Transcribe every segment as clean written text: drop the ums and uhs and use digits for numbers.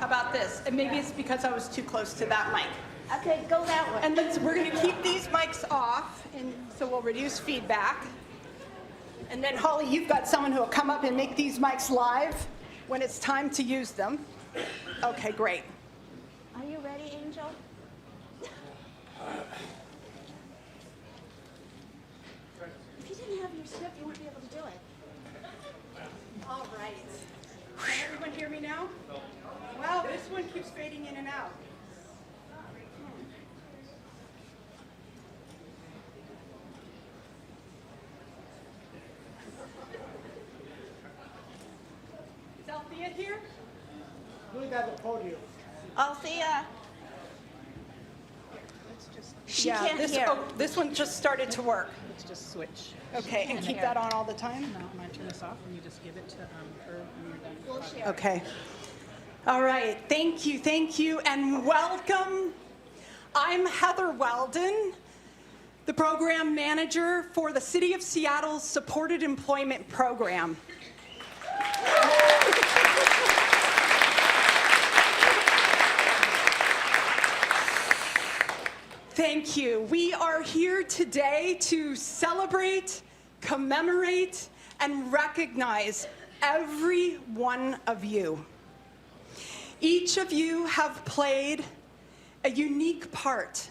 How about this? And maybe it's because I was too close to that mic. Okay, go that way. And we're going to keep these mics off, and so we'll reduce feedback. And then, Holly, you've got someone who will come up and make these mics live when it's time to use them. Okay, great. Are you ready, Angel? If you didn't have your script, you wouldn't be able to do it. All right. Can everyone hear me now? Wow, this one keeps fading in and out. Is Althea here? Who's got the podium? Althea. She can't hear. This one just started to work. Let's just switch. Okay, and keep that on all the time? No, I'm going to turn this off and you just give it to her when you're done. We'll share. Okay. All right. Thank you, and welcome. I'm Heather Weldon, the program manager for the City of Seattle's Supported Employment Program. Thank you. We are here today to celebrate, commemorate, and recognize every one of you. Each of you have played a unique part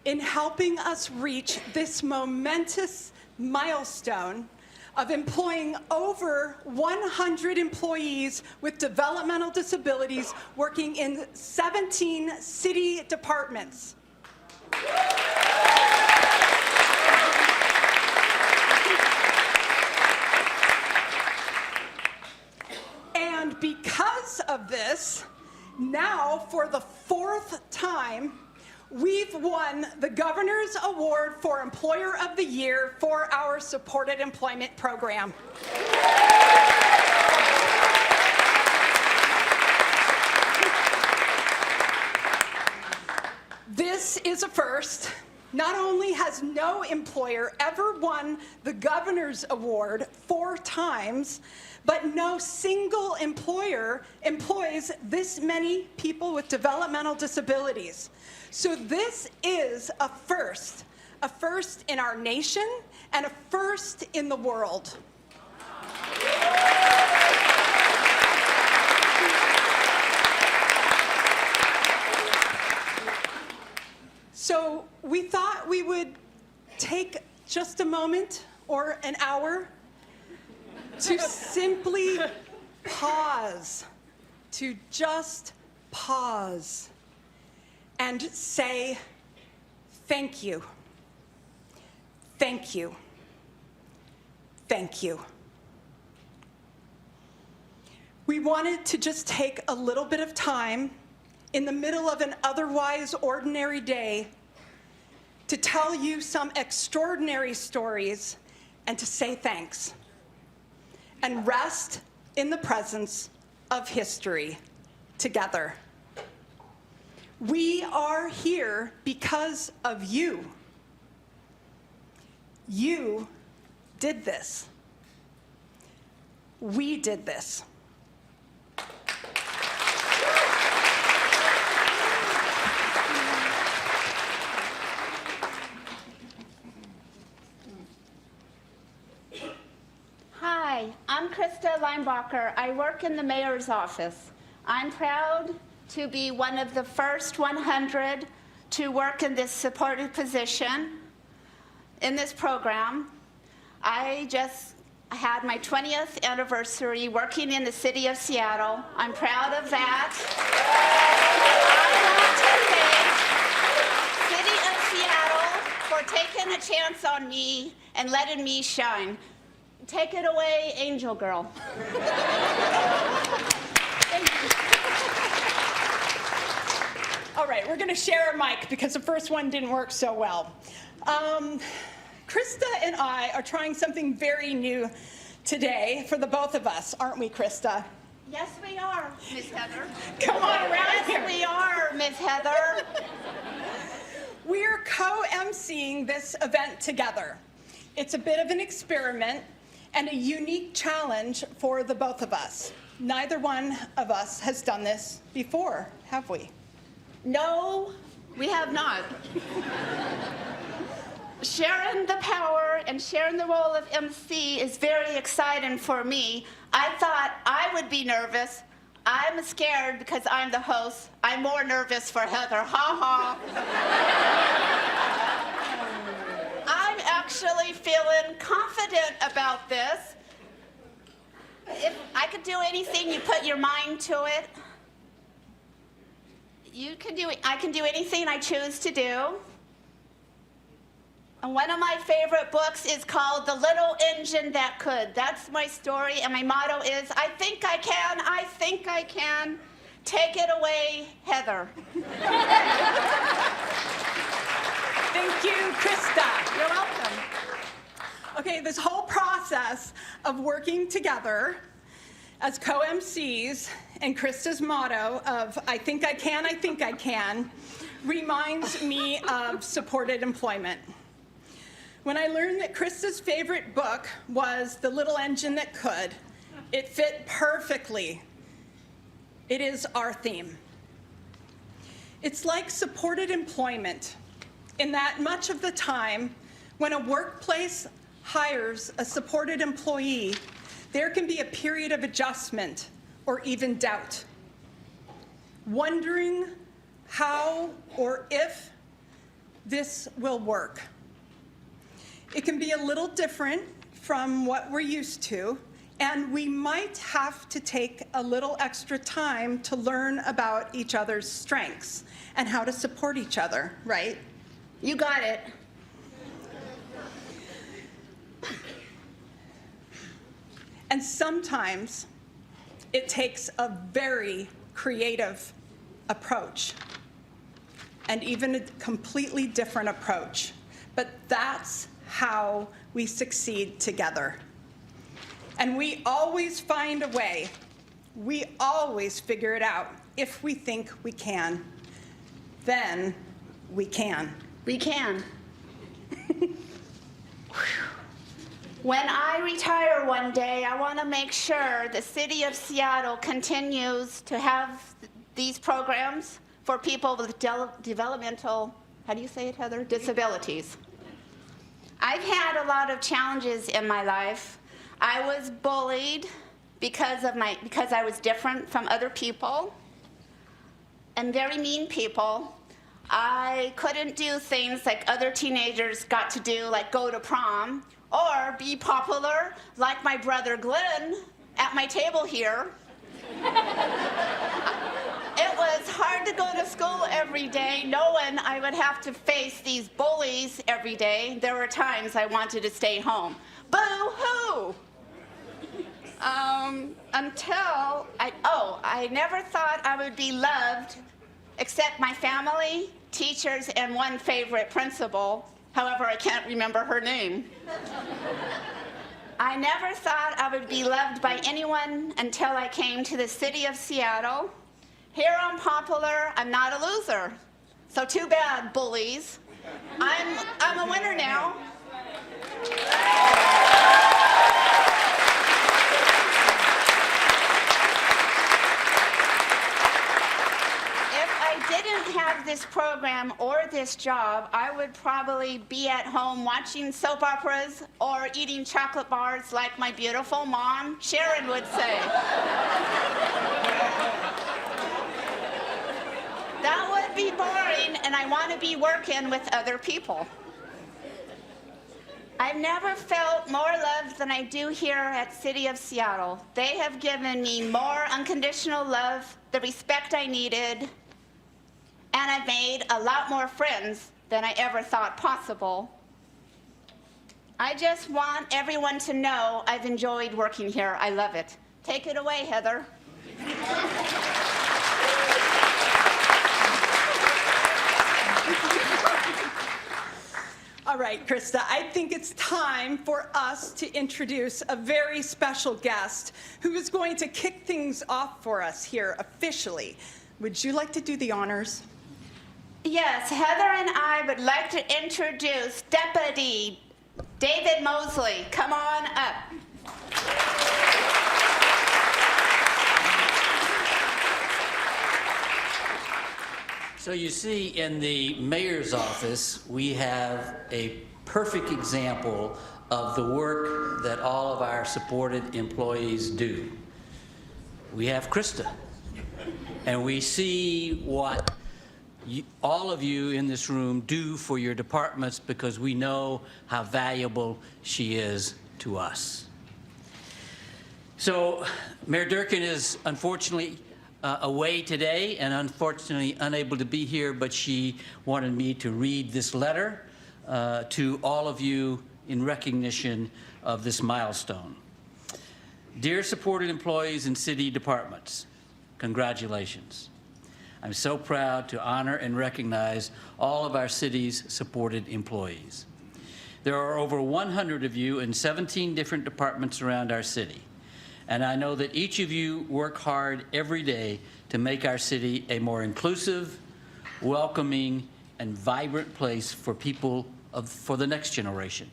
in helping us reach this momentous milestone of employing over 100 employees with developmental disabilities working in 17 city departments. And because of this, now for the 4th time, we've won the Governor's Award for Employer of the Year for our Supported Employment Program. This is a first. Not only has no employer ever won the Governor's Award 4 times, but no single employer employs this many people with developmental disabilities. So this is a first in our nation and a first in the world. So we thought we would take just a moment or an hour to simply pause, to just pause and say thank you, thank you, thank you. We wanted to just take a little bit of time in the middle of an otherwise ordinary day to tell you some extraordinary stories and to say thanks and rest in the presence of history together. We are here because of you. You did this. We did this. Hi, I'm Krista Leinbacher. I work in the mayor's office. I'm proud to be one of the first 100 to work in this supported position in this program. I just had my 20th anniversary working in the city of Seattle. I'm proud of that. I want to thank City of Seattle for taking a chance on me and letting me shine. Take it away, Angel Girl. Thank you. All right, we're going to share a mic because the first one didn't work so well. Krista and I are trying something very new today for the both of us, aren't we, Krista? Yes, we are, Miss Heather. Come on around here. Yes, we are, Miss Heather. We're co-emceeing this event together. It's a bit of an experiment and a unique challenge for the both of us. neither one of us has done this before, have we? No, we have not. Sharing the power and sharing the role of MC is very exciting for me. I thought I would be nervous. I'm scared because I'm the host. I'm more nervous for Heather. Ha ha. I'm actually feeling confident about this. If I could do anything, you put your mind to it. I can do anything I choose to do. And one of my favorite books is called The Little Engine That Could. That's my story, and my motto is, I think I can, I think I can. Take it away, Heather. Thank you, Krista. You're welcome. Okay, this whole process of working together as co-MCs and Krista's motto of I think I can, reminds me of supported employment. When I learned that Krista's favorite book was The Little Engine That Could, it fit perfectly. It is our theme. It's like supported employment in that much of the time when a workplace hires a supported employee, there can be a period of adjustment or even doubt, wondering how or if this will work. It can be a little different from what we're used to, and we might have to take a little extra time to learn about each other's strengths and how to support each other, right? You got it. And sometimes it takes a very creative approach and even a completely different approach. But that's how we succeed together. And we always find a way. We always figure it out. If we think we can, then we can. We can. When I retire one day, I want to make sure the city of Seattle continues to have these programs for people with developmental, how do you say it, Heather? Disabilities. I've had a lot of challenges in my life. I was bullied because I was different from other people and very mean people. I couldn't do things like other teenagers got to do, like go to prom, or be popular like my brother Glenn at my table here. It was hard to go to school every day knowing I would have to face these bullies every day. There were times I wanted to stay home. Boo-hoo! Until I never thought I would be loved except my family, teachers, and one favorite principal. However, I can't remember her name. I never thought I would be loved by anyone until I came to the city of Seattle. Here I'm popular, I'm not a loser. So too bad, bullies. I'm a winner now. Didn't have this program or this job, I would probably be at home watching soap operas or eating chocolate bars like my beautiful mom, Sharon, would say. That would be boring, and I want to be working with other people. I've never felt more loved than I do here at City of Seattle. They have given me more unconditional love, the respect I needed, and I've made a lot more friends than I ever thought possible. I just want everyone to know I've enjoyed working here. I love it. Take it away, Heather. All right, Krista, I think it's time for us to introduce a very special guest who is going to kick things off for us here officially. Would you like to do the honors? Yes, Heather and I would like to introduce Deputy David Mosley. Come on up. So you see, in the mayor's office, we have a perfect example of the work that all of our supported employees do. We have Krista, and we see what all of you in this room do for your departments because we know how valuable she is to us. So Mayor Durkin is unfortunately away today and unfortunately unable to be here, but she wanted me to read this letter to all of you in recognition of this milestone. Dear supported employees in city departments, congratulations. I'm so proud to honor and recognize all of our city's supported employees. There are over 100 of you in 17 different departments around our city. And I know that each of you work hard every day to make our city a more inclusive, welcoming, and vibrant place for people for the next generation.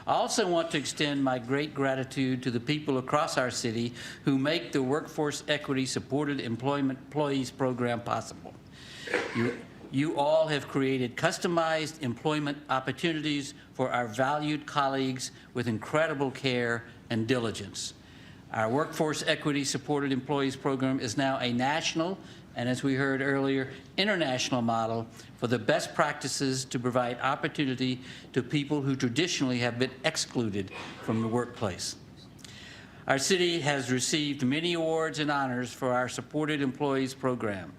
I also want to extend my great gratitude to the people across our city who make the Workforce Equity Supported Employees Program possible. You all have created customized employment opportunities for our valued colleagues with incredible care and diligence. Our Workforce Equity Supported Employees Program is now a national and, as we heard earlier, international model for the best practices to provide opportunity to people who traditionally have been excluded from the workplace. Our city has received many awards and honors for our Supported Employees Program,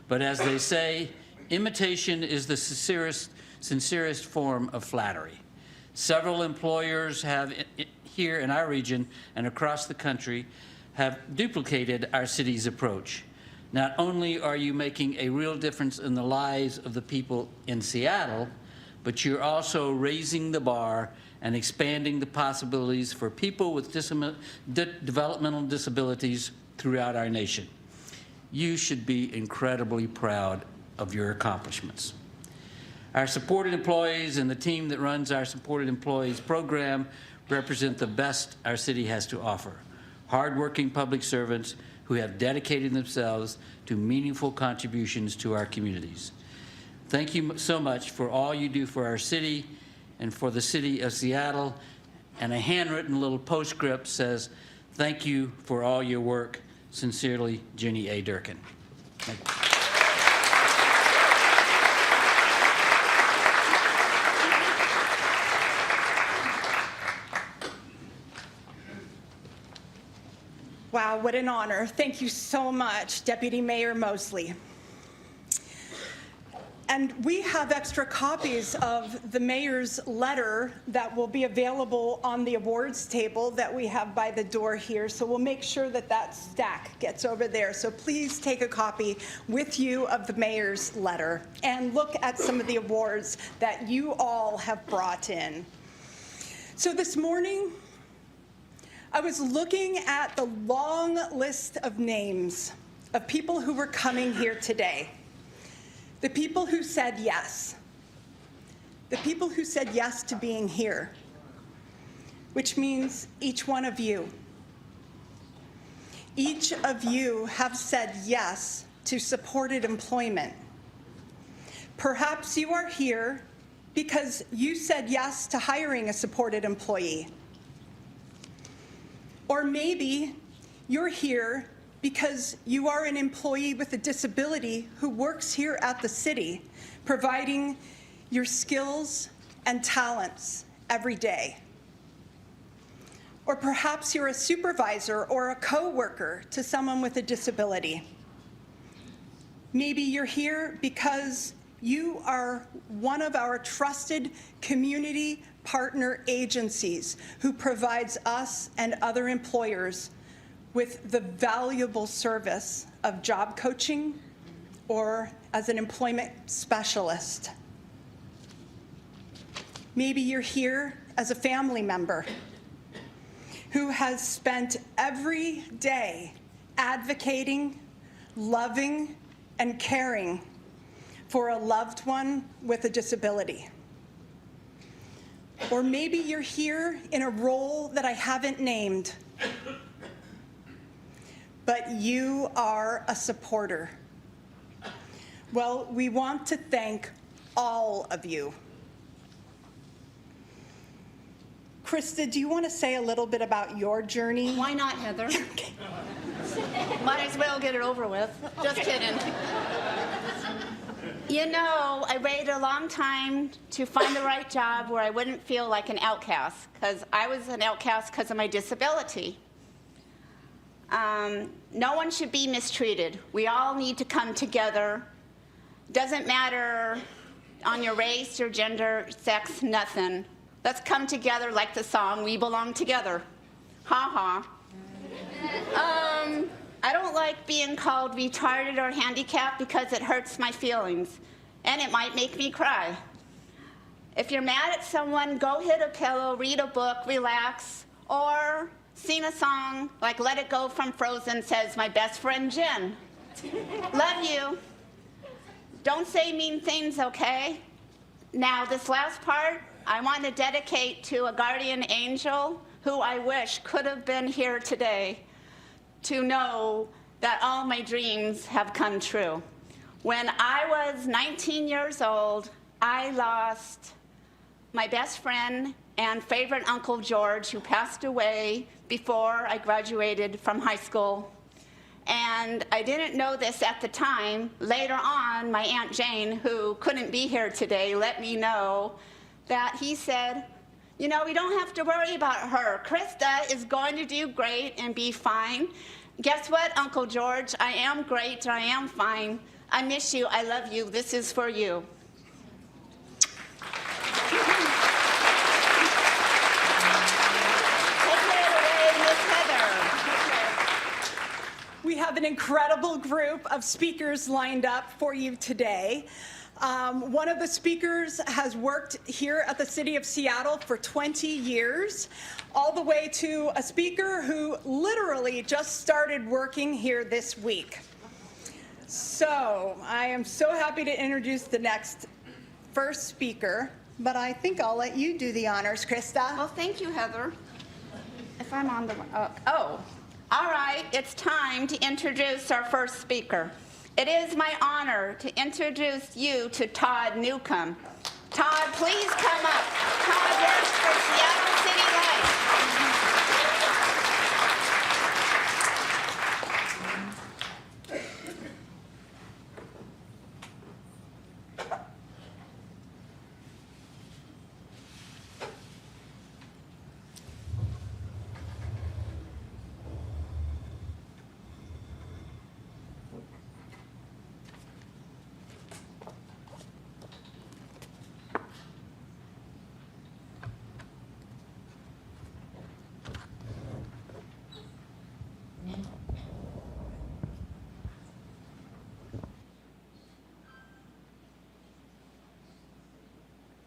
but as they say, imitation is the sincerest form of flattery. Several employers have here in our region and across the country have duplicated our city's approach. Not only are you making a real difference in the lives of the people in Seattle, but you're also raising the bar and expanding the possibilities for people with developmental disabilities throughout our nation. You should be incredibly proud of your accomplishments. Our supported employees and the team that runs our Supported Employees Program represent the best our city has to offer. Hardworking public servants who have dedicated themselves to meaningful contributions to our communities. Thank you so much for all you do for our city and for the city of Seattle. And a handwritten little postscript says, thank you for all your work. Sincerely, Jenny A. Durkin. Thank you. Wow, what an honor. Thank you so much, Deputy Mayor Mosley. And we have extra copies of the mayor's letter that will be available on the awards table that we have by the door here. So we'll make sure that that stack gets over there. So please take a copy with you of the mayor's letter and look at some of the awards that you all have brought in. So this morning, I was looking at the long list of names of people who were coming here today. The people who said yes. The people who said yes to being here, which means each one of you. Each of you have said yes to supported employment. Perhaps you are here because you said yes to hiring a supported employee. Or maybe you're here because you are an employee with a disability who works here at the city, providing your skills and talents every day. Or perhaps you're a supervisor or a coworker to someone with a disability. Maybe you're here because you are one of our trusted community partner agencies who provides us and other employers with the valuable service of job coaching or as an employment specialist. Maybe you're here as a family member who has spent every day advocating, loving, and caring for a loved one with a disability. Or maybe you're here in a role that I haven't named, but you are a supporter. Well, we want to thank all of you. Krista, do you want to say a little bit about your journey? Why not, Heather? Might as well get it over with. Just kidding. You know, I waited a long time to find the right job where I wouldn't feel like an outcast, because I was an outcast because of my disability. No one should be mistreated. We all need to come together. Doesn't matter on your race, your gender, sex, nothing. Let's come together like the song, We Belong Together. Ha ha. I don't like being called retarded or handicapped because it hurts my feelings, and it might make me cry. If you're mad at someone, go hit a pillow, read a book, relax, or sing a song like Let It Go from Frozen says my best friend Jen. Love you. Don't say mean things, okay? Now, this last part, I want to dedicate to a guardian angel who I wish could have been here today to know that all my dreams have come true. When I was 19 years old, I lost my best friend and favorite Uncle George, who passed away before I graduated from high school. And I didn't know this at the time. Later on, my Aunt Jane, who couldn't be here today, let me know that he said, you know, we don't have to worry about her. Krista is going to do great and be fine. Guess what, Uncle George? I am great. I am fine. I miss you. I love you. This is for you. Take it away, Miss Heather. We have an incredible group of speakers lined up for you today. One of the speakers has worked here at the City of Seattle for 20 years, all the way to a speaker who literally just started working here this week. So I am so happy to introduce the next first speaker, but I think I'll let you do the honors, Krista. Well, thank you, Heather. If I'm on the, all right, it's time to introduce our first speaker. It is my honor to introduce you to Todd Newcomb. Todd, please come up. Todd works for Seattle City Light.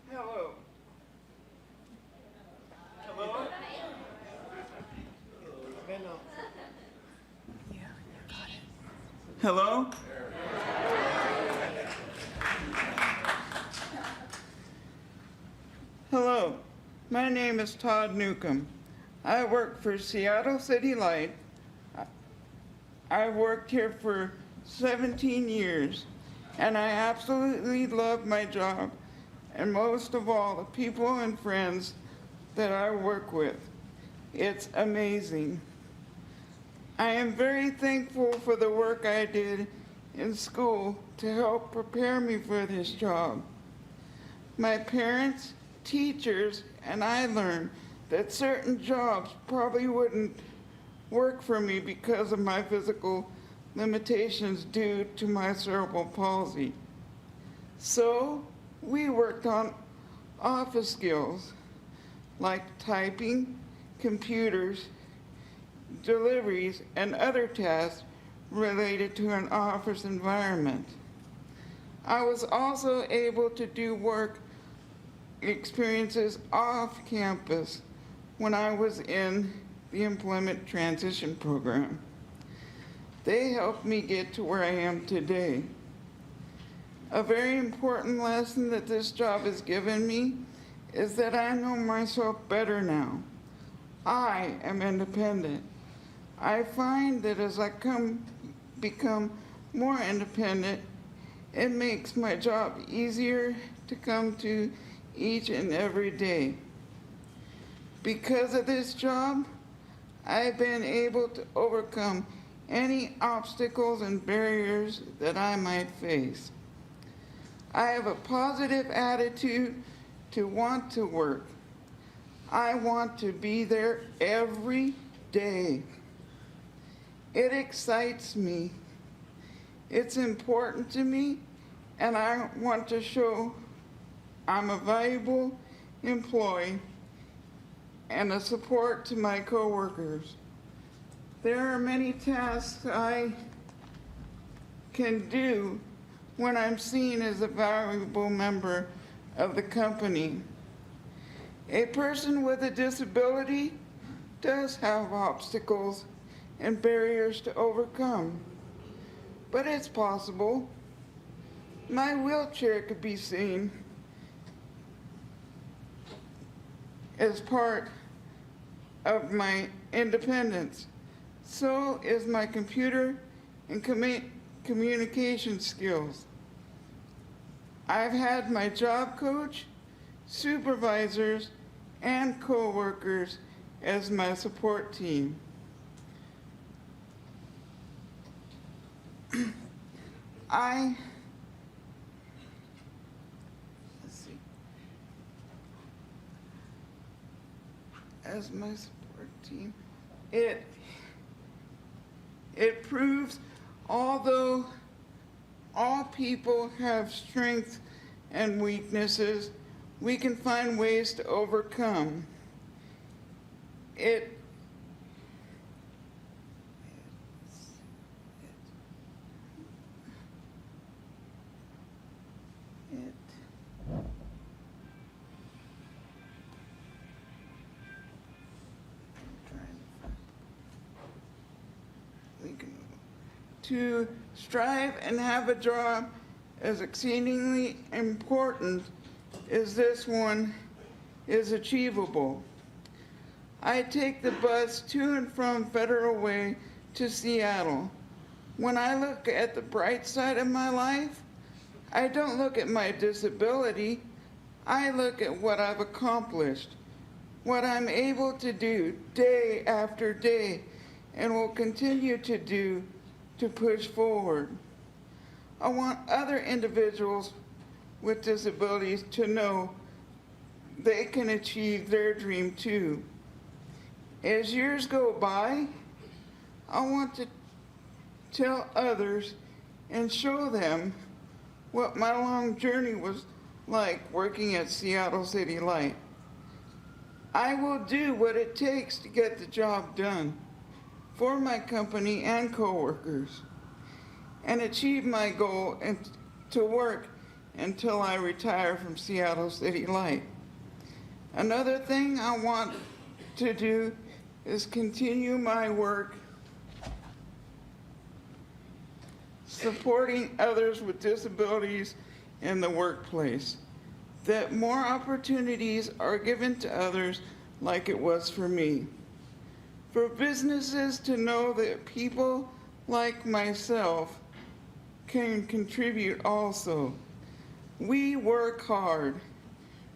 Hello. Hello? Hello? Hello. My name is Todd Newcomb. I work for Seattle City Light. I've worked here for 17 years, and I absolutely love my job, and most of all, the people and friends that I work with. It's amazing. I am very thankful for the work I did in school to help prepare me for this job. My parents, teachers, and I learned that certain jobs probably wouldn't work for me because of my physical limitations due to my cerebral palsy. So we worked on office skills like typing, computers, deliveries, and other tasks related to an office environment. I was also able to do work experiences off campus when I was in the Employment Transition Program. They helped me get to where I am today. A very important lesson that this job has given me is that I know myself better now. I am independent. I find that as I become more independent, It makes my job easier to come to each and every day. Because of this job, I've been able to overcome any obstacles and barriers that I might face. I have a positive attitude to want to work. I want to be there every day. It excites me. It's important to me, and I want to show I'm a valuable employee and a support to my coworkers. There are many tasks I can do when I'm seen as a valuable member of the company. A person with a disability does have obstacles and barriers to overcome, but it's possible. My wheelchair could be seen as part of my independence. So is my computer and communication skills. I've had my job coach, supervisors, and coworkers as my support team. As my support team, it proves although all people have strengths and weaknesses, we can find ways to overcome. To strive and have a job as exceedingly important as this one is achievable. I take the bus to and from Federal Way to Seattle. When I look at the bright side of my life, I don't look at my disability. I look at what I've accomplished, what I'm able to do day after day, and will continue to do to push forward. I want other individuals with disabilities to know they can achieve their dream too. As years go by, I want to tell others and show them what my long journey was like working at Seattle City Light. I will do what it takes to get the job done for my company and coworkers, and achieve my goal and to work until I retire from Seattle City Light. Another thing I want to do is continue my work supporting others with disabilities in the workplace, that more opportunities are given to others like it was for me. For businesses to know that people like myself can contribute also. We work hard,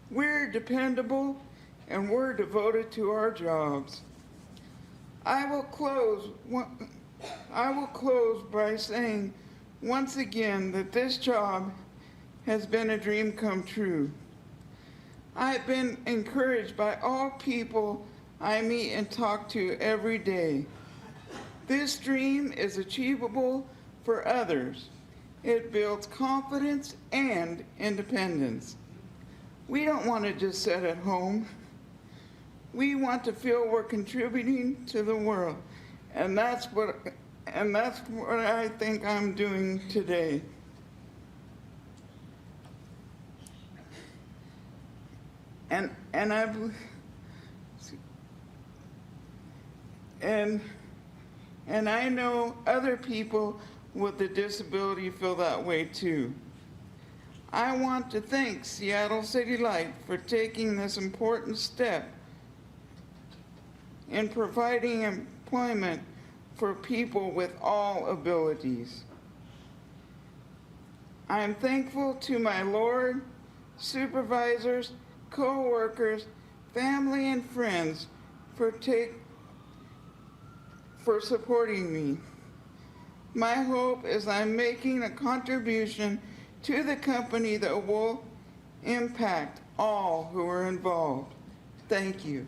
we're dependable, and we're devoted to our jobs. I will close by saying once again that this job has been a dream come true. I've been encouraged by all people I meet and talk to every day. This dream is achievable for others. It builds confidence and independence. We don't want to just sit at home. We want to feel we're contributing to the world, and that's what I think I'm doing today. And I know other people with a disability feel that way too. I want to thank Seattle City Light for taking this important step in providing employment for people with all abilities. I'm thankful to my Lord, supervisors, co-workers, family, and friends for supporting me. My hope is I'm making a contribution to the company that will impact all who are involved. Thank you.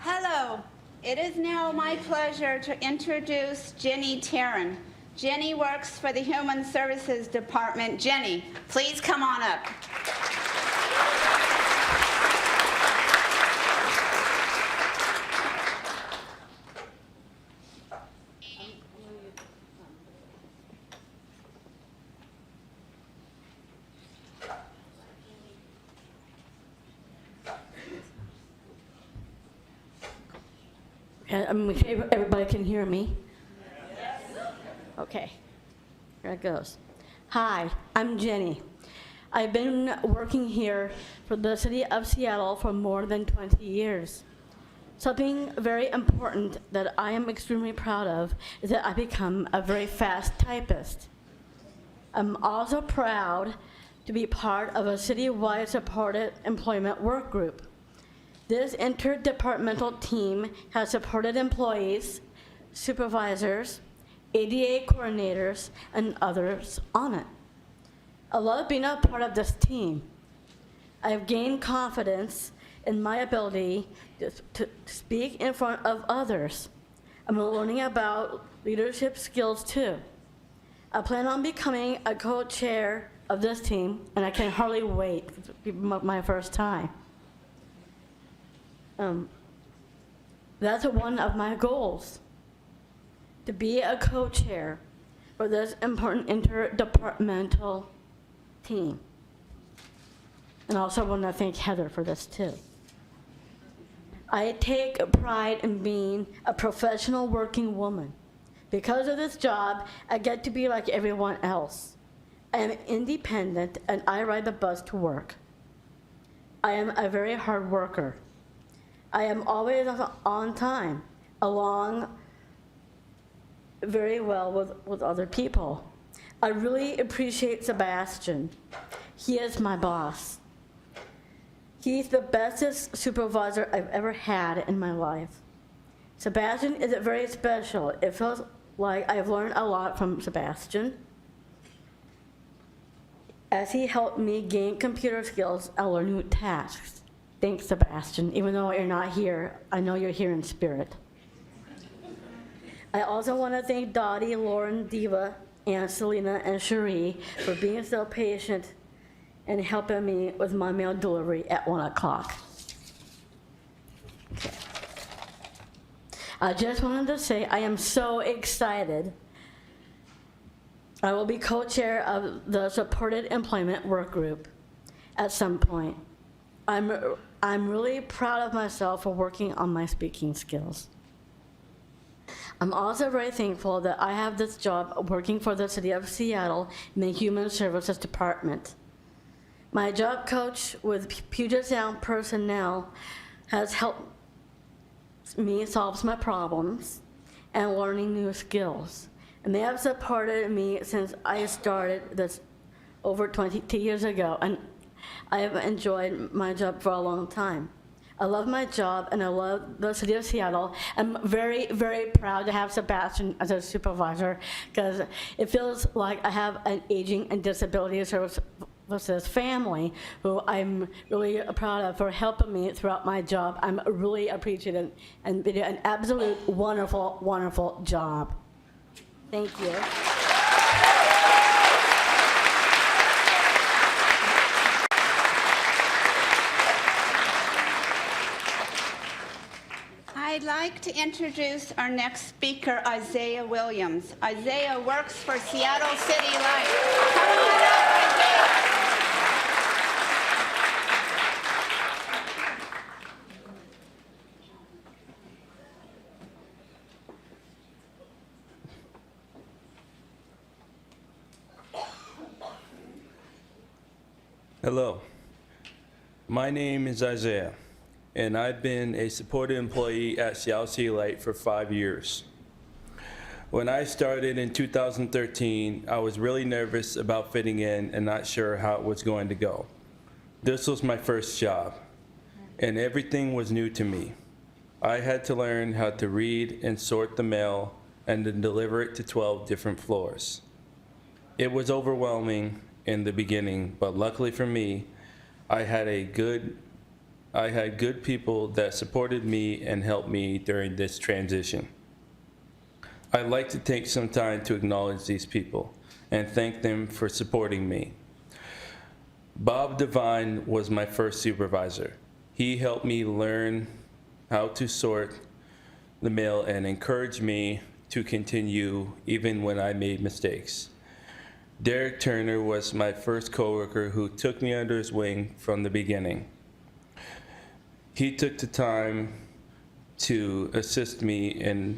Hello. It is now my pleasure to introduce Jenny Tarrin. Jenny works for the Human Services Department. Jenny, please come on up. Everybody can hear me? Yes. Okay, here it goes. Hi, I'm Jenny. I've been working here for the city of Seattle for more than 20 years. Something very important that I am extremely proud of is that I become a very fast typist. I'm also proud to be part of a citywide supported employment work group. This interdepartmental team has supported employees, supervisors, ADA coordinators, and others on it. I love being a part of this team. I have gained confidence in my ability to speak in front of others. I'm learning about leadership skills too. I plan on becoming a co-chair of this team, and I can hardly wait. It'll be my first time. That's one of my goals, to be a co-chair for this important interdepartmental team. And also want to thank Heather for this too. I take pride in being a professional working woman. Because of this job, I get to be like everyone else. I am independent and I ride the bus to work. I am a very hard worker. I am always on time, along very well with other people. I really appreciate Sebastian. He is my boss. He's the bestest supervisor I've ever had in my life. Sebastian is very special. It feels like I've learned a lot from Sebastian. As he helped me gain computer skills, I learned new tasks. Thanks, Sebastian. Even though you're not here, I know you're here in spirit. I also want to thank Dottie, Lauren, Diva, and Selena, and Cherie for being so patient and helping me with my mail delivery at 1 o'clock. Okay. I just wanted to say I am so excited. I will be co-chair of the Supported Employment Work Group at some point. I'm really proud of myself for working on my speaking skills. I'm also very thankful that I have this job working for the City of Seattle in the Human Services Department. My job coach with Puget Sound personnel has helped me solve my problems and learning new skills. And they have supported me since I started this over 22 years ago. And I have enjoyed my job for a long time. I love my job and I love the City of Seattle. I'm very, very proud to have Sebastian as a supervisor because it feels like I have an aging and disability services family who I'm really proud of for helping me throughout my job. I'm really appreciative and they did an absolute wonderful, wonderful job. Thank you. I'd like to introduce our next speaker, Isaiah Williams. Isaiah works for Seattle City Light. Come on up, Isaiah. Hello, my name is Isaiah, and I've been a supported employee at Seattle City Light for 5 years. When I started in 2013, I was really nervous about fitting in and not sure how it was going to go. This was my first job, and everything was new to me. I had to learn how to read and sort the mail and then deliver it to 12 different floors. It was overwhelming in the beginning, but luckily for me, I had good people that supported me and helped me during this transition. I'd like to take some time to acknowledge these people and thank them for supporting me. Bob Devine was my first supervisor. He helped me learn how to sort the mail and encouraged me to continue even when I made mistakes. Derek Turner was my first coworker who took me under his wing from the beginning. He took the time to assist me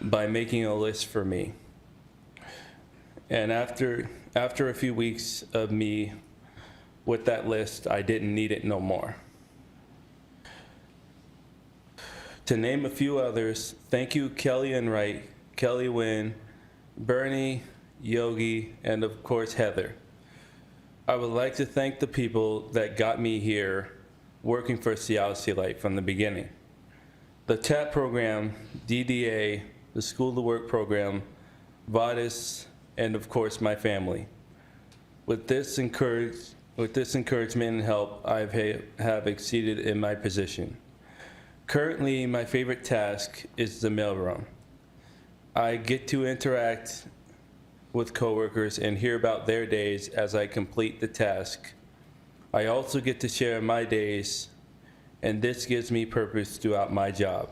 by making a list for me. And after a few weeks of me with that list, I didn't need it no more. To name a few others, thank you Kelly Enright, Kelly Wynn, Bernie, Yogi, and of course Heather. I would like to thank the people that got me here working for Seattle City Light from the beginning. The TAP program, DDA, the School to Work program, VADIS, and of course my family. With this encouragement and help, I have exceeded in my position. Currently, my favorite task is the mailroom. I get to interact with coworkers and hear about their days as I complete the task. I also get to share my days, and this gives me purpose throughout my job.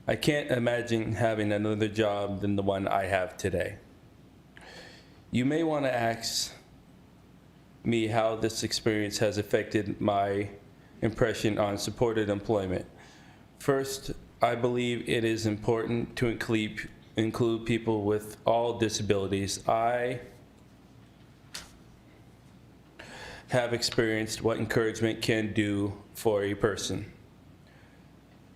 I can't imagine having another job than the one I have today. You may want to ask me how this experience has affected my impression on supported employment. First, I believe it is important to include people with all disabilities. I have experienced what encouragement can do for a person.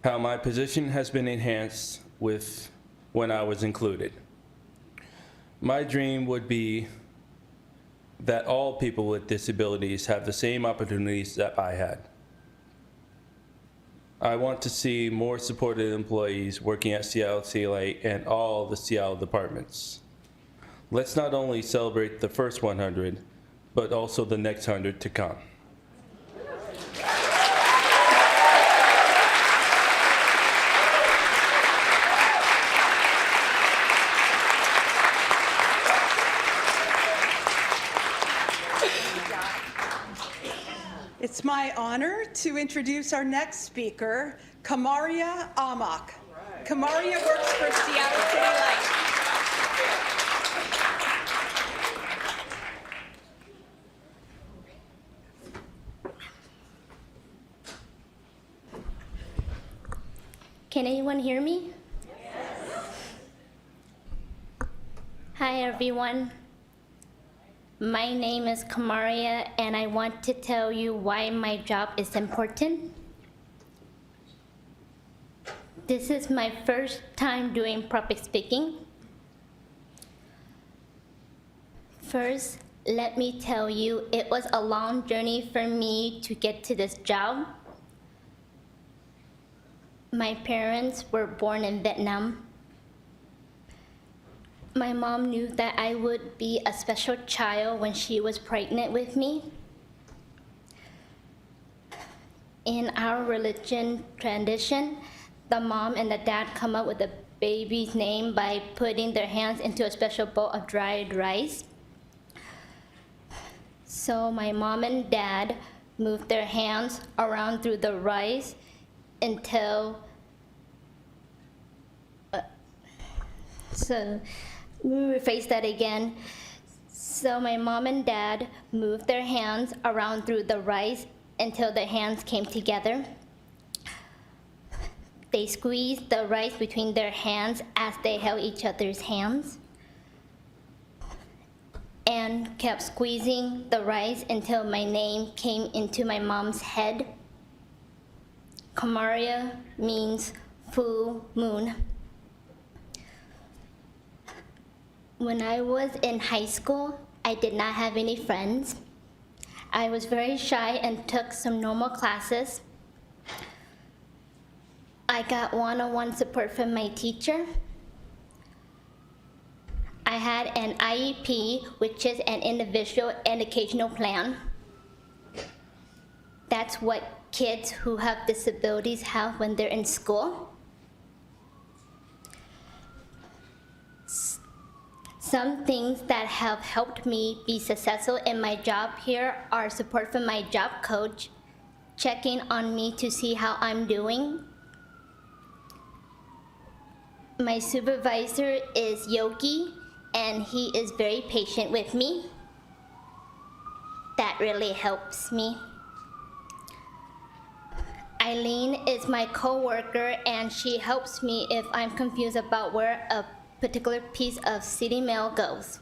How my position has been enhanced when I was included. My dream would be that all people with disabilities have the same opportunities that I had. I want to see more supported employees working at Seattle City Light and all the Seattle departments. Let's not only celebrate the first 100, but also the next 100 to come. It's my honor to introduce our next speaker, Kamaria Amok. Kamaria works for Seattle City Light. Can anyone hear me? Yes. Hi, everyone. My name is Kamaria, and I want to tell you why my job is important. This is my first time doing public speaking. First, let me tell you, it was a long journey for me to get to this job. My parents were born in Vietnam. My mom knew that I would be a special child when she was pregnant with me. In our religion tradition, the mom and the dad come up with the baby's name by putting their hands into a special bowl of dried rice. So my mom and dad moved their hands around through the rice until let me rephrase that again. So my mom and dad moved their hands around through the rice until their hands came together. They squeezed the rice between their hands as they held each other's hands. and kept squeezing the rice until my name came into my mom's head. Kamaria means full moon. When I was in high school, I did not have any friends. I was very shy and took some normal classes. I got one-on-one support from my teacher. I had an IEP, which is an individual educational plan. That's what kids who have disabilities have when they're in school. Some things that have helped me be successful in my job here are support from my job coach, checking on me to see how I'm doing. My supervisor is Yogi, and he is very patient with me. That really helps me. Eileen is my coworker, and she helps me if I'm confused about where a particular piece of city mail goes.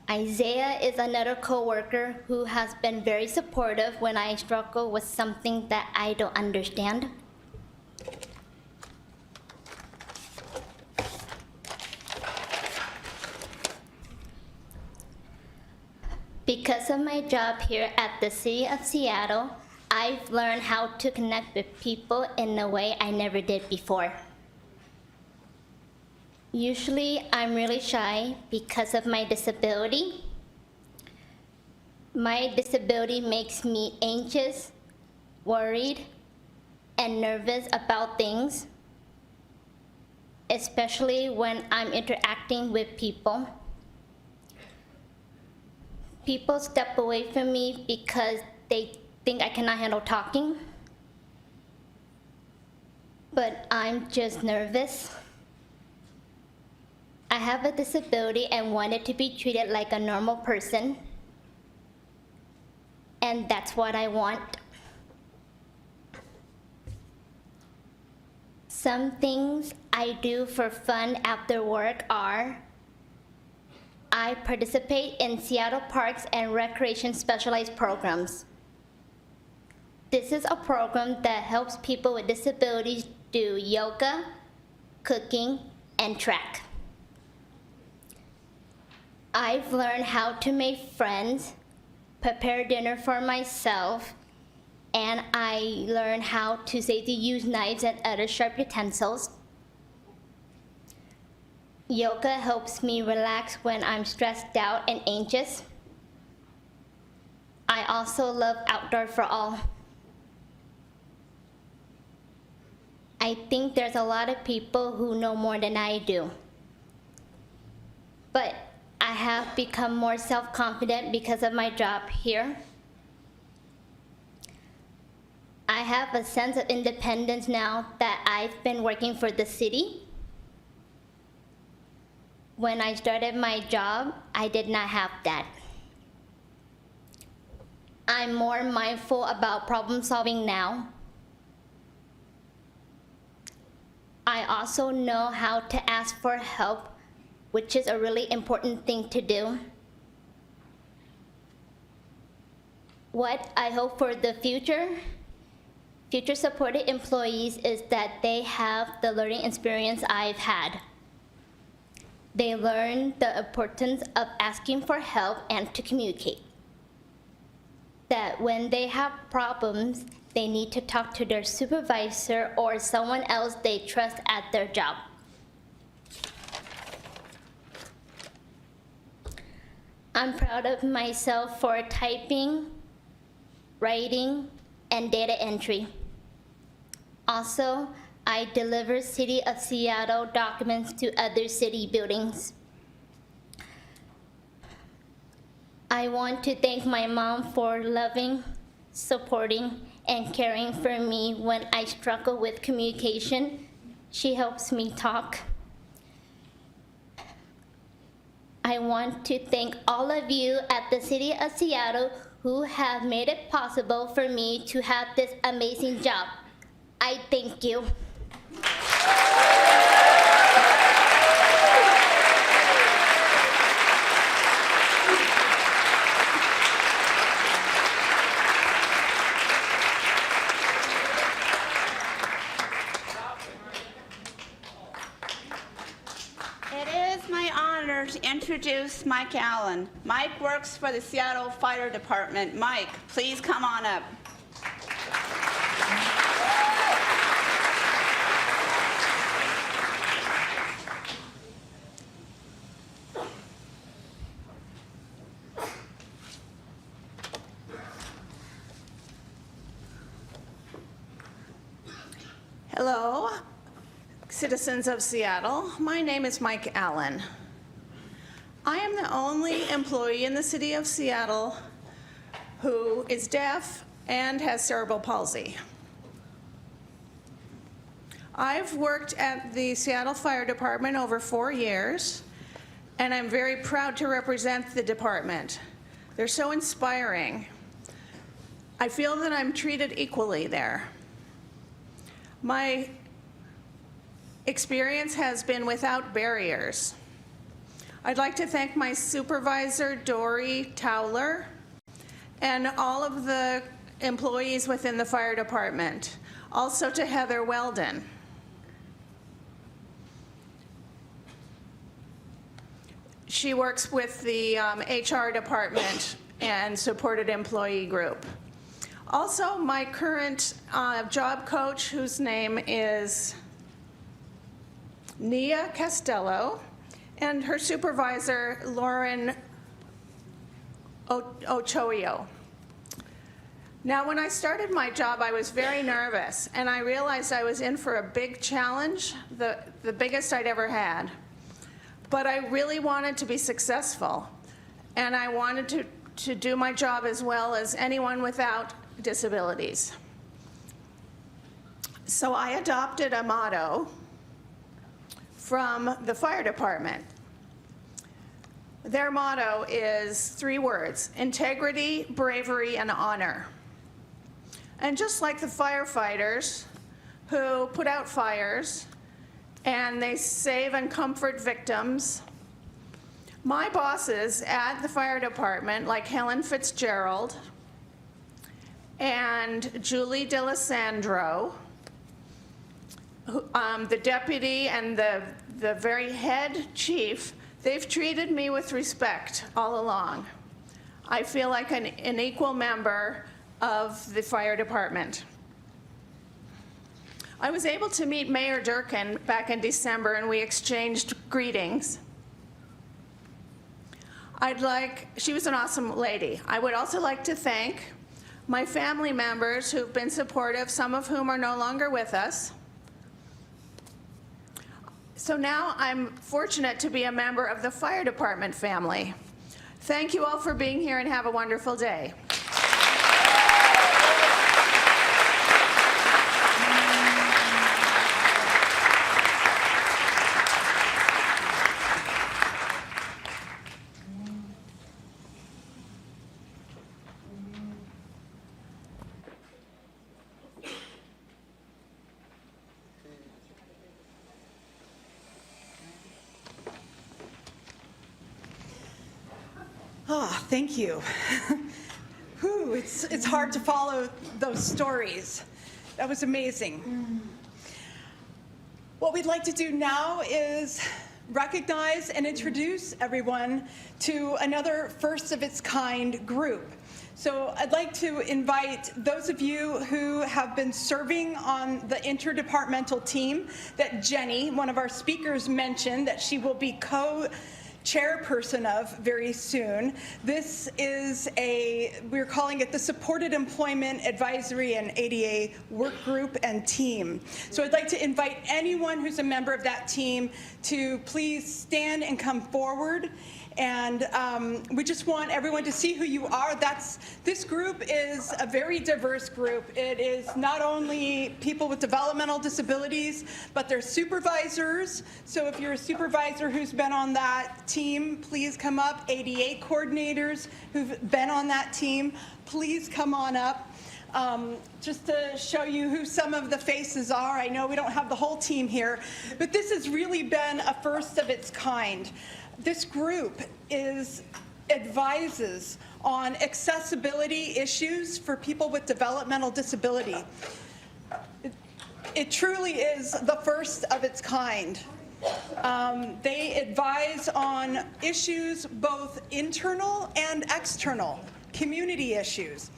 Isaiah is another coworker who has been very supportive when I struggle with something that I don't understand. Because of my job here at the City of Seattle, I've learned how to connect with people in a way I never did before. Usually, I'm really shy because of my disability. My disability makes me anxious, worried, and nervous about things, especially when I'm interacting with people. People step away from me because they think I cannot handle talking, but I'm just nervous. I have a disability and wanted to be treated like a normal person, and that's what I want. Some things I do for fun after work are I participate in Seattle Parks and Recreation specialized programs. This is a program that helps people with disabilities do yoga, cooking, and track. I've learned how to make friends, prepare dinner for myself, and I learned how to safely use knives and other sharp utensils. Yoga helps me relax when I'm stressed out and anxious. I also love Outdoor for All. I think there's a lot of people who know more than I do. But I have become more self-confident because of my job here. I have a sense of independence now that I've been working for the city. When I started my job, I did not have that. I'm more mindful about problem solving now. I also know how to ask for help, which is a really important thing to do. What I hope for the future supported employees is that they have the learning experience I've had. They learn the importance of asking for help and to communicate. That when they have problems, they need to talk to their supervisor or someone else they trust at their job. I'm proud of myself for typing, writing, and data entry. Also, I deliver City of Seattle documents to other city buildings. I want to thank my mom for loving, supporting, and caring for me when I struggle with communication. She helps me talk. I want to thank all of you at the City of Seattle who have made it possible for me to have this amazing job. I thank you. introduce Mike Allen. Mike works for the Seattle Fire Department. Mike, please come on up. Hello, citizens of Seattle. My name is Mike Allen. I am the only employee in the city of Seattle who is deaf and has cerebral palsy. I've worked at the Seattle Fire Department over 4 years, and I'm very proud to represent the department. They're so inspiring. I feel that I'm treated equally there. My experience has been without barriers. I'd like to thank my supervisor, Dory Towler, and all of the employees within the fire department. Also to Heather Weldon. She works with the HR department and supported employee group. Also, my current job coach, whose name is Nia Costello, and her supervisor, Lauren Ochoio. Now, when I started my job, I was very nervous, and I realized I was in for a big challenge, the biggest I'd ever had. But I really wanted to be successful, and I wanted to do my job as well as anyone without disabilities. So I adopted a motto from the fire department. Their motto is 3 words: integrity, bravery, and honor. And just like the firefighters who put out fires and they save and comfort victims, my bosses at the fire department, like Helen Fitzgerald and Julie D'Alessandro, the deputy and the very head chief, they've treated me with respect all along. I feel like an equal member of the fire department. I was able to meet Mayor Durkin back in December, and we exchanged greetings. She was an awesome lady. I would also like to thank my family members who've been supportive, some of whom are no longer with us. So now I'm fortunate to be a member of the fire department family. Thank you all for being here, and have a wonderful day. Oh, thank you. Whew, it's hard to follow those stories. That was amazing. What we'd like to do now is recognize and introduce everyone to another first of its kind group. So I'd like to invite those of you who have been serving on the interdepartmental team that Jenny, one of our speakers, mentioned that she will be chairperson of very soon. This is we're calling it the Supported Employment Advisory and ADA Work Group and Team. So I'd like to invite anyone who's a member of that team to please stand and come forward. And we just want everyone to see who you are. This group is a very diverse group. It is not only people with developmental disabilities, but they're supervisors. So if you're a supervisor who's been on that team, please come up. ADA coordinators who've been on that team, please come on up. Just to show you who some of the faces are. I know we don't have the whole team here, but this has really been a first of its kind. This group advises on accessibility issues for people with developmental disability. It truly is the first of its kind. They advise on issues both internal and external, community issues.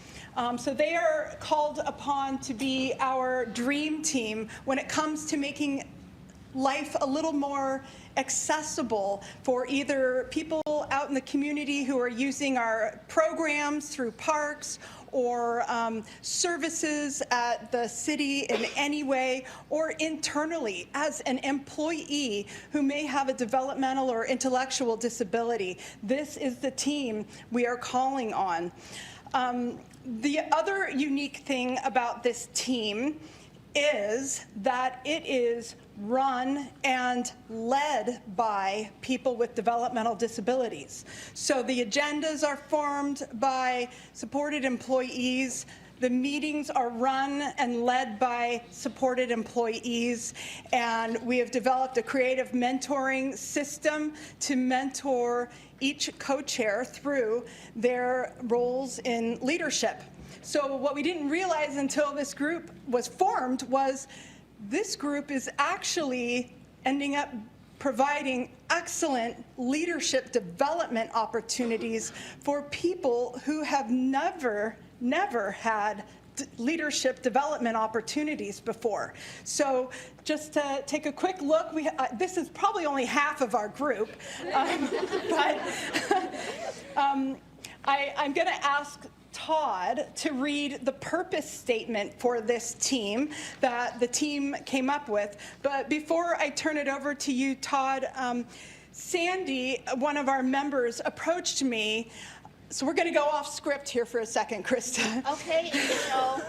So they are called upon to be our dream team when it comes to making life a little more accessible for either people out in the community who are using our programs through parks or services at the city in any way, or internally as an employee who may have a developmental or intellectual disability. This is the team we are calling on. The other unique thing about this team is that it is run and led by people with developmental disabilities. So the agendas are formed by supported employees. The meetings are run and led by supported employees, and we have developed a creative mentoring system to mentor each co-chair through their roles in leadership. So what we didn't realize until this group was formed was this group is actually ending up providing excellent leadership development opportunities for people who have never had leadership development opportunities before. So just to take a quick look, this is probably only half of our group, but I'm going to ask Todd to read the purpose statement for this team that the team came up with. But before I turn it over to you, Todd, Sandy, one of our members, approached me. So we're going to go off script here for a second, Krista. Okay, so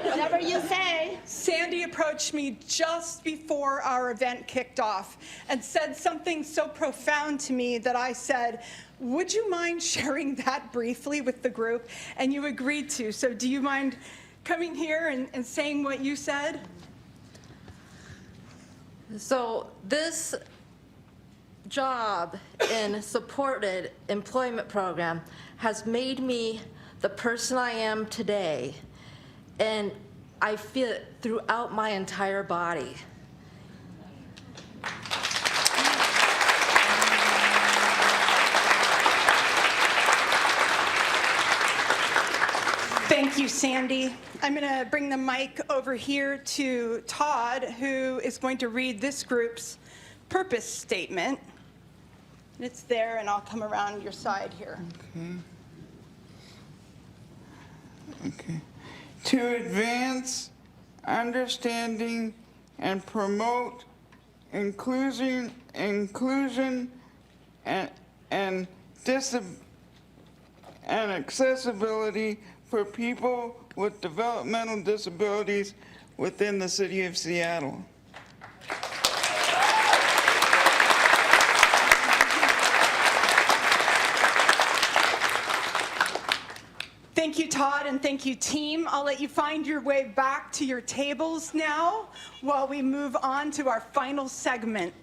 whatever you say. Sandy approached me just before our event kicked off and said something so profound to me that I said, would you mind sharing that briefly with the group? And you agreed to. So do you mind coming here and saying what you said? So this job in supported employment program has made me the person I am today, and I feel it throughout my entire body. Thank you, Sandy. I'm going to bring the mic over here to Todd, who is going to read this group's purpose statement. It's there, and I'll come around your side here. Okay. To advance understanding and promote inclusion and accessibility for people with developmental disabilities within the city of Seattle. Thank you, Todd, and thank you, team. I'll let you find your way back to your tables now while we move on to our final segment.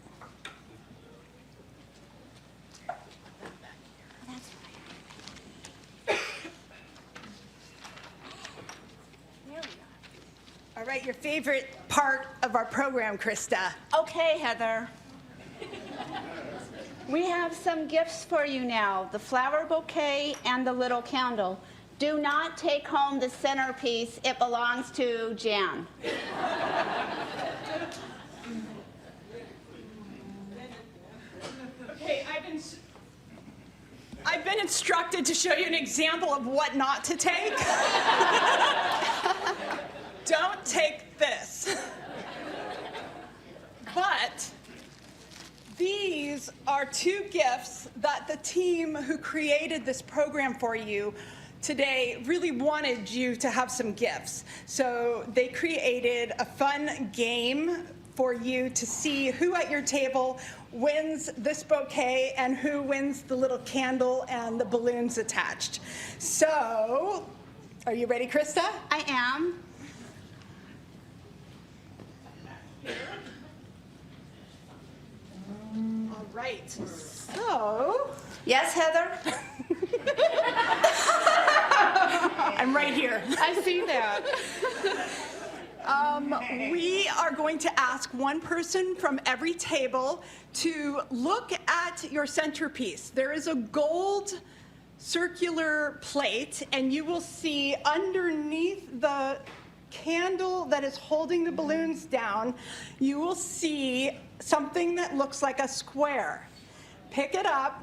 All right, your favorite part of our program, Krista. Okay, Heather. We have some gifts for you now, the flower bouquet and the little candle. Do not take home the centerpiece. It belongs to Jan. Okay, I've been instructed to show you an example of what not to take. Don't take this. But these are two gifts that the team who created this program for you today really wanted you to have some gifts. So they created a fun game for you to see who at your table wins this bouquet and who wins the little candle and the balloons attached. So, are you ready, Krista? I am. All right. So, Yes, Heather? I'm right here. I see that. We are going to ask one person from every table to look at your centerpiece. There is a gold circular plate, and you will see underneath the candle that is holding the balloons down, you will see something that looks like a square. Pick it up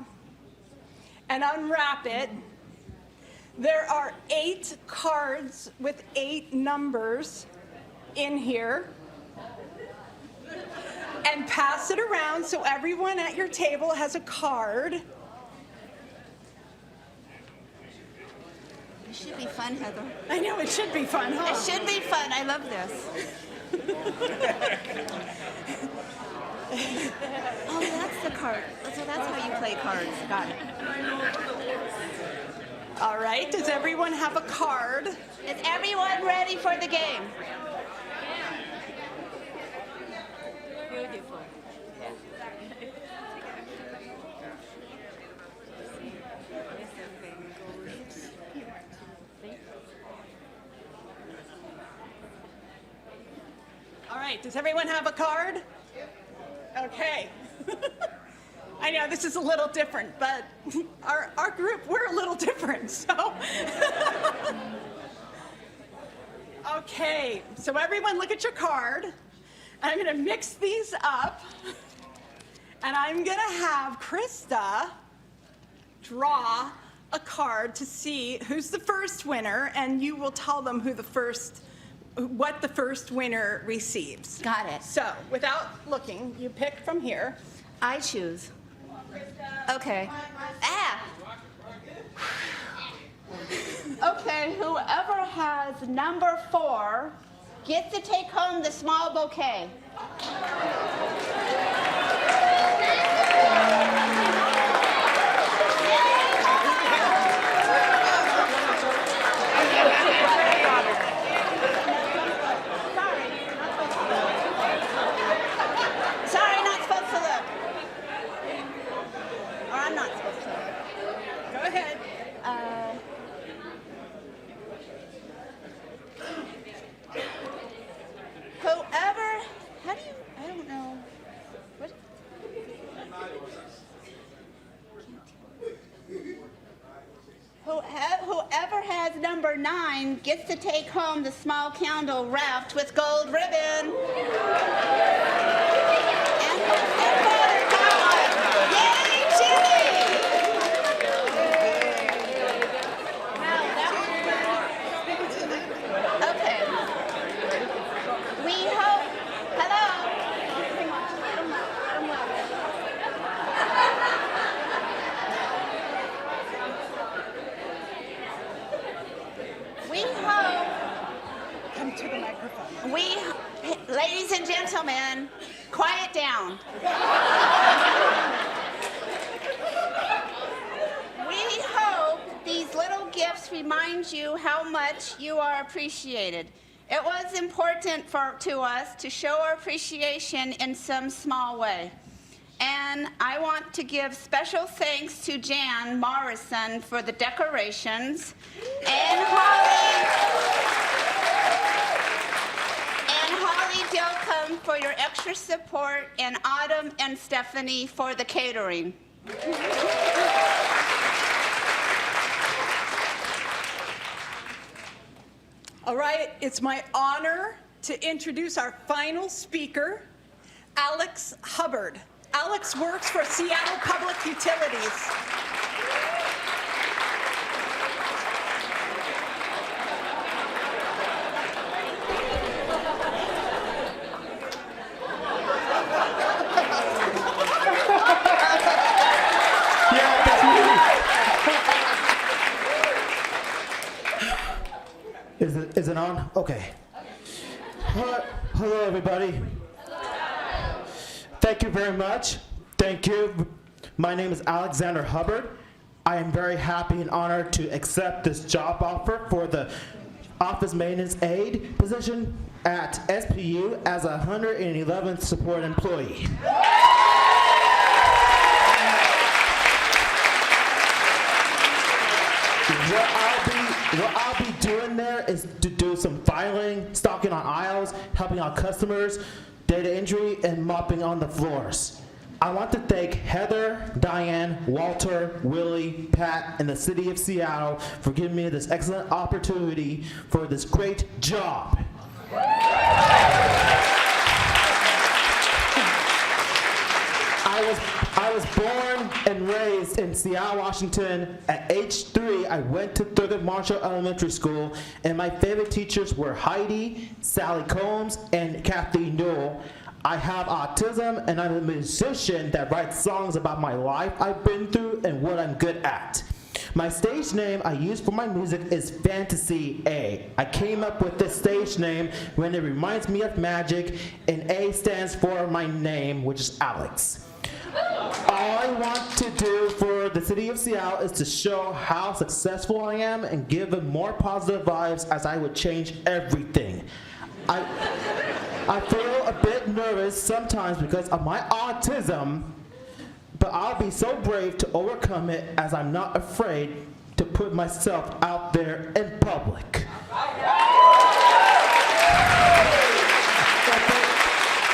and unwrap it. There are 8 cards with 8 numbers in here. And pass it around so everyone at your table has a card. It should be fun, Heather. I know, it should be fun, huh? It should be fun. I love this. Oh, that's the card. So that's how you play cards. Got it. All right, does everyone have a card? Is everyone ready for the game? Beautiful. All right, does everyone have a card? Okay. I know this is a little different, but our group, we're a little different, so. Okay, so everyone look at your card. I'm gonna mix these up, and I'm gonna have Krista draw a card to see who's the first winner, and you will tell them what the first winner receives. Got it. So, without looking, you pick from here. I choose. Okay. Ah! Okay, whoever has number 4 gets to take home the small bouquet. Sorry, not supposed to look. Or I'm not supposed to look. Go ahead. Whoever, how do you, I don't know. What? Whoever has number 9 gets to take home the small candle wrapped with gold ribbon. And buttercup. Yay, Judy! Okay. We hope. Hello. We hope. Come to the microphone. Ladies and gentlemen, quiet down. We hope these little gifts remind you how much you are appreciated. It was important to us to show our appreciation in some small way. And I want to give special thanks to Jan Morrison for the decorations, and Holly Dilcomb for your extra support, and Autumn and Stephanie for the catering. All right, it's my honor to introduce our final speaker, Alex Hubbard. Alex works for Seattle Public Utilities. Yeah, that's me. Is it on? Okay. Hello, everybody. Thank you very much. Thank you. My name is Alexander Hubbard. I am very happy and honored to accept this job offer for the office maintenance aide position at SPU as a 111th support employee. What I'll be doing there is to do some filing, stocking on aisles, helping out customers, data entry, and mopping on the floors. I want to thank Heather, Diane, Walter, Willie, Pat, and the City of Seattle for giving me this excellent opportunity for this great job. I was born and raised in Seattle, Washington. At age 3, I went to Thurgood Marshall Elementary School, and my favorite teachers were Heidi, Sally Combs, and Kathy Newell. I have autism, and I'm a musician that writes songs about my life I've been through and what I'm good at. My stage name I use for my music is Fantasy A. I came up with this stage name when it reminds me of magic, and A stands for my name, which is Alex. All I want to do for the City of Seattle is to show how successful I am and give them more positive vibes, as I would change everything. I feel a bit nervous sometimes because of my autism, but I'll be so brave to overcome it, as I'm not afraid to put myself out there in public.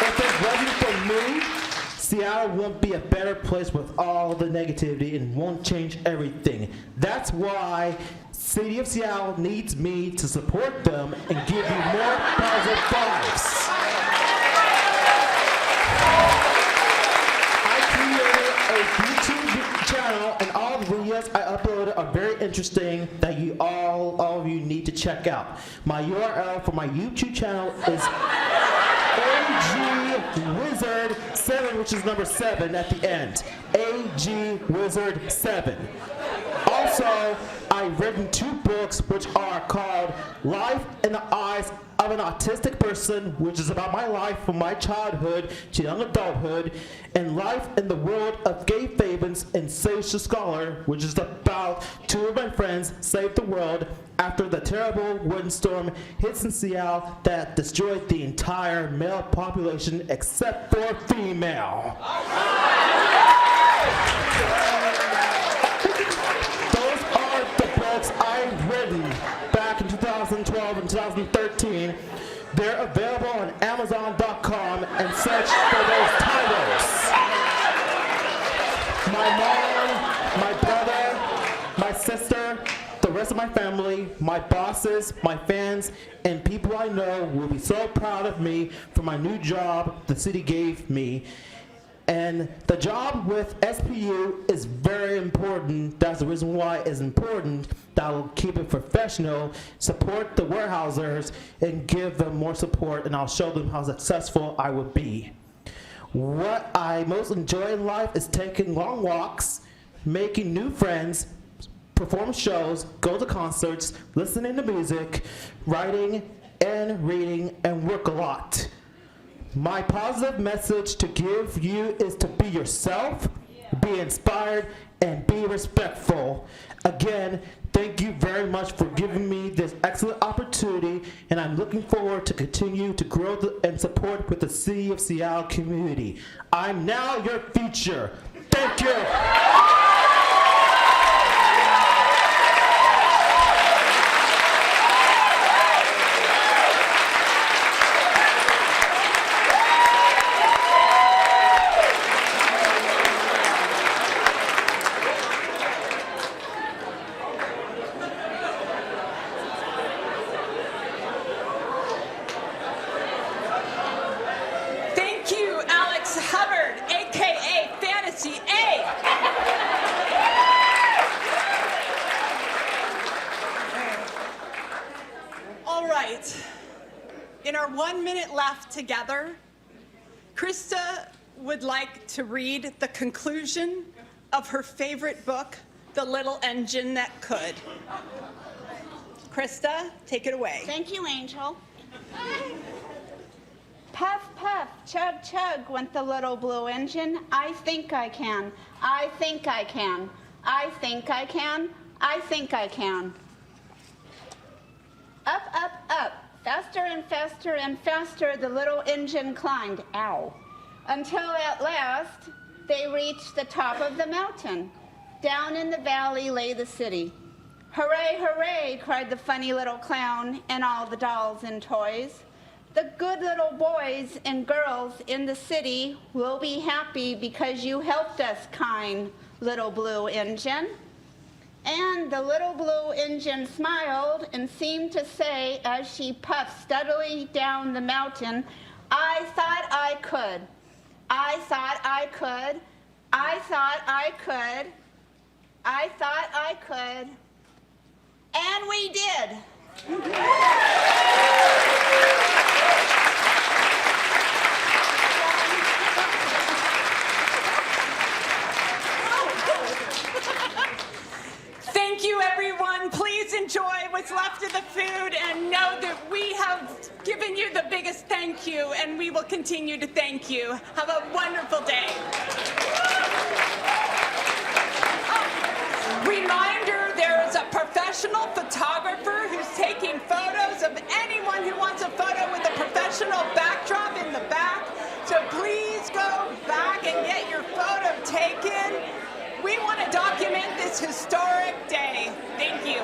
If it wasn't for me, Seattle won't be a better place with all the negativity and won't change everything. That's why City of Seattle needs me to support them and give you more positive vibes. I created a YouTube channel, and all the videos I uploaded are very interesting that all of you need to check out. My URL for my YouTube channel is AGWizard7, which is number 7 at the end. AGWizard7. Also, I've written 2 books which are called Life in the Eyes of an Autistic Person, which is about my life from my childhood to young adulthood, and Life in the World of Gay Fabens and Sage the Scholar, which is about 2 of my friends saved the world after the terrible windstorm hits in Seattle that destroyed the entire male population except for female. Those are the books I've written back in 2012 and 2013. They're available on Amazon.com and search for those titles. My mom, my brother, my sister, the rest of my family, my bosses, my fans, and people I know will be so proud of me for my new job the city gave me. And the job with SPU is very important. That's the reason why it's important. That will keep it professional, support the warehousers, and give them more support, and I'll show them how successful I would be. What I most enjoy in life is taking long walks, making new friends, perform shows, go to concerts, listening to music, writing and reading, and work a lot. My positive message to give you is to be yourself, be inspired, and be respectful. Again, thank you very much for giving me this excellent opportunity, and I'm looking forward to continue to grow and support with the City of Seattle community. I'm now your future. Thank you. In our 1 minute left together, Krista would like to read the conclusion of her favorite book, The Little Engine That Could. Krista, take it away. Thank you, Angel. Puff, puff, chug, chug, went the little blue engine. I think I can. I think I can. I think I can. I think I can. Up, up, up. Faster and faster and faster the little engine climbed, ow, until at last they reached the top of the mountain. Down in the valley lay the city. Hooray, hooray, cried the funny little clown and all the dolls and toys. The good little boys and girls in the city will be happy because you helped us, kind little blue engine. And the little blue engine smiled and seemed to say as she puffed steadily down the mountain, I thought I could. I thought I could. I thought I could. I thought I could. And we did. Thank you, everyone. Please enjoy what's left of the food and know that we have given you the biggest thank you, and we will continue to thank you. Have a wonderful day. Reminder, there is a professional photographer who's taking photos of anyone who wants a photo with a professional backdrop in the back. So please go back and get your photo taken. We want to document this historic day. Thank you.